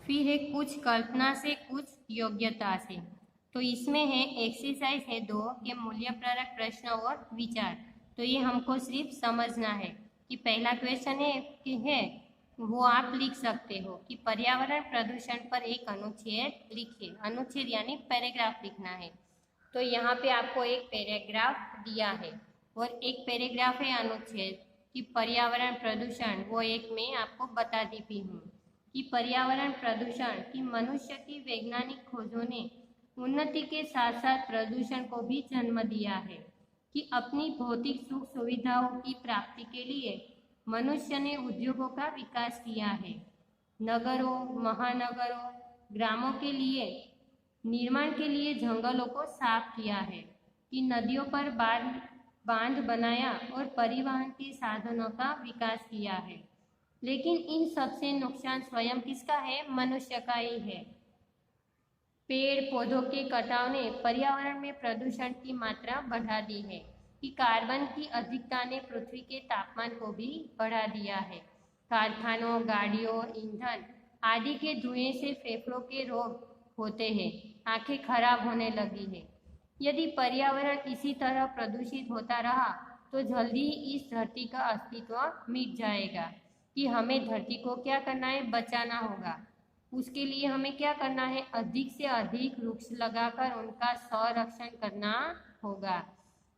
फिर है कुछ कल्पना से कुछ योग्यता से। तो इसमें है एक्सरसाइज है 2 के मूल्य प्ररक प्रश्न और विचार। तो ये हमको सिर्फ समझना है कि पहला क्वेश्चन है वो आप लिख सकते हो कि पर्यावरण प्रदूषण पर एक अनुच्छेद लिखिए। अनुच्छेद यानी पैराग्राफ लिखना है। तो यहाँ पे आपको एक पैराग्राफ दिया है और एक पैराग्राफ है अनुच्छेद कि पर्यावरण प्रदूषण, वो एक मैं आपको बता देती हूँ कि पर्यावरण प्रदूषण की मनुष्य की वैज्ञानिक खोजों ने उन्नति के साथ साथ प्रदूषण को भी जन्म दिया है कि अपनी भौतिक सुख सुविधाओं की प्राप्ति के लिए मनुष्य ने उद्योगों का विकास किया है। नगरों, महानगरों, ग्रामों के लिए निर्माण के लिए जंगलों को साफ किया है कि नदियों पर बांध बनाया और परिवहन के साधनों का विकास किया है। लेकिन इन सबसे नुकसान स्वयं किसका है? मनुष्य का ही है। पेड़ पौधों के कटाव ने पर्यावरण में प्रदूषण की मात्रा बढ़ा दी है कि कार्बन की अधिकता ने पृथ्वी के तापमान को भी बढ़ा दिया है। कारखानों, गाड़ियों, ईंधन आदि के धुएं से फेफड़ों के रोग होते हैं, आंखें खराब होने लगी है। यदि पर्यावरण इसी तरह प्रदूषित होता रहा तो जल्दी ही इस धरती का अस्तित्व मिट जाएगा कि हमें धरती को क्या करना है? बचाना होगा। उसके लिए हमें क्या करना है? अधिक से अधिक वृक्ष लगाकर उनका संरक्षण करना होगा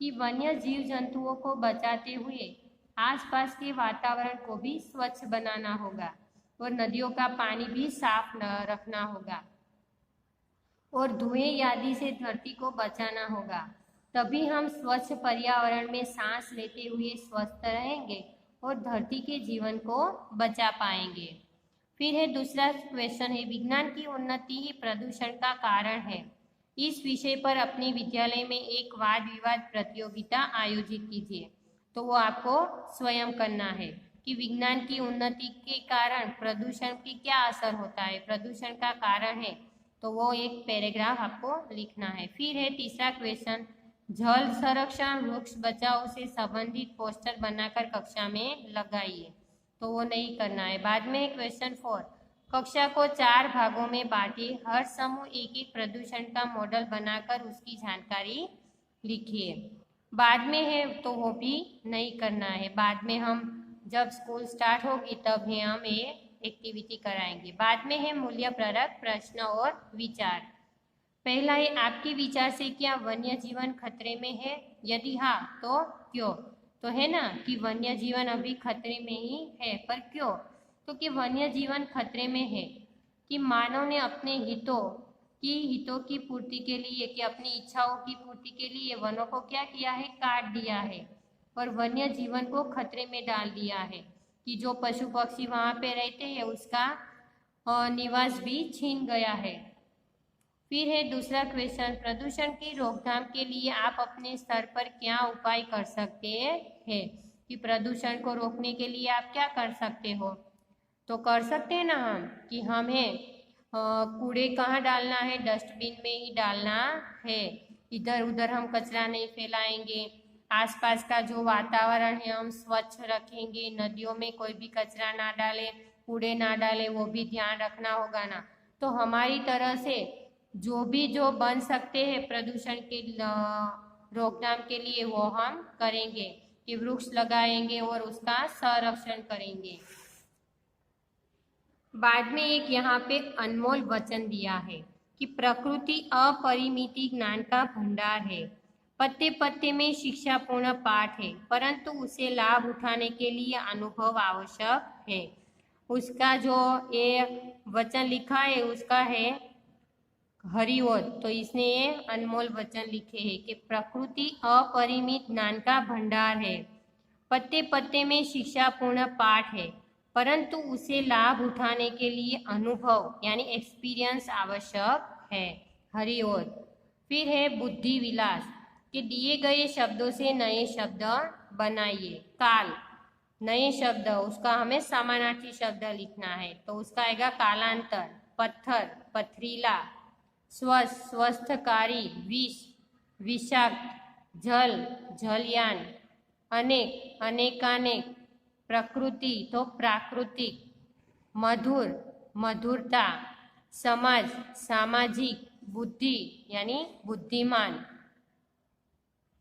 कि वन्य जीव जंतुओं को बचाते हुए आसपास के वातावरण को भी स्वच्छ बनाना होगा और नदियों का पानी भी साफ रखना होगा और धुएं आदि से धरती को बचाना होगा। तभी हम स्वच्छ पर्यावरण में सांस लेते हुए स्वस्थ रहेंगे और धरती के जीवन को बचा पाएंगे। फिर है दूसरा क्वेश्चन है विज्ञान की उन्नति ही प्रदूषण का कारण है। इस विषय पर अपने विद्यालय में एक वाद विवाद प्रतियोगिता आयोजित कीजिए। तो वो आपको स्वयं करना है कि विज्ञान की उन्नति के कारण प्रदूषण की क्या असर होता है, प्रदूषण का कारण है। तो वो एक पैराग्राफ आपको लिखना है। फिर है तीसरा क्वेश्चन जल संरक्षण वृक्ष बचाओ से संबंधित पोस्टर बनाकर कक्षा में लगाइए। तो वो नहीं करना है। बाद में क्वेश्चन 4 कक्षा को 4 भागों में बांटिए। हर समूह एक एक प्रदूषण का मॉडल बनाकर उसकी जानकारी लिखिए। बाद में है तो वो भी नहीं करना है। बाद में हम जब स्कूल स्टार्ट होगी तब ही हम ये एक्टिविटी कराएंगे। बाद में है मूल्य प्ररक प्रश्न और विचार। पहला है आपके विचार से क्या वन्य जीवन खतरे में है? यदि हाँ तो क्यों? तो है ना कि वन्य जीवन अभी खतरे में ही है, पर क्यों? तो कि वन्य जीवन खतरे में है कि मानव ने अपने हितों की पूर्ति के लिए, कि अपनी इच्छाओं की पूर्ति के लिए वनों को क्या किया है? काट दिया है और वन्य जीवन को खतरे में डाल दिया है कि जो पशु पक्षी वहाँ पे रहते हैं उसका निवास भी छीन गया है। फिर है दूसरा क्वेश्चन प्रदूषण की रोकथाम के लिए आप अपने स्तर पर क्या उपाय कर सकते हैं? कि प्रदूषण को रोकने के लिए आप क्या कर सकते हो? तो कर सकते हैं ना हम कि हमें कूड़े कहाँ डालना है? डस्टबिन में ही डालना है। इधर उधर हम कचरा नहीं फैलाएंगे। आसपास का जो वातावरण है हम स्वच्छ रखेंगे। नदियों में कोई भी कचरा ना डाले, कूड़े ना डाले, वो भी ध्यान रखना होगा ना। तो हमारी तरह से जो बन सकते हैं प्रदूषण के रोकथाम के लिए वो हम करेंगे कि वृक्ष लगाएंगे और उसका संरक्षण करेंगे। बाद में एक यहाँ पे अनमोल वचन दिया है कि प्रकृति अपरिमित ज्ञान का भंडार है। पत्ते पत्ते में शिक्षापूर्ण पाठ है, परंतु उसे लाभ उठाने के लिए अनुभव आवश्यक है। उसका जो ये वचन लिखा है उसका है हरिओत। तो इसने ये अनमोल वचन लिखे हैं कि प्रकृति अपरिमित ज्ञान का भंडार है, पत्ते पत्ते में शिक्षापूर्ण पाठ है, परंतु उसे लाभ उठाने के लिए अनुभव यानी एक्सपीरियंस आवश्यक है। हरिओत। फिर है बुद्धि विलास कि दिए गए शब्दों से नए शब्द बनाइए। काल नए शब्द, उसका हमें समानार्थी शब्द लिखना है। तो उसका आएगा कालांतर, पत्थर पथरीला, स्वस्थ स्वस्थकारी, विष विषाक्त, जल जलयान, अनेक अनेकानेक, प्रकृति तो प्राकृतिक, मधुर मधुरता, समाज, सामाजिक, बुद्धि यानी बुद्धिमान,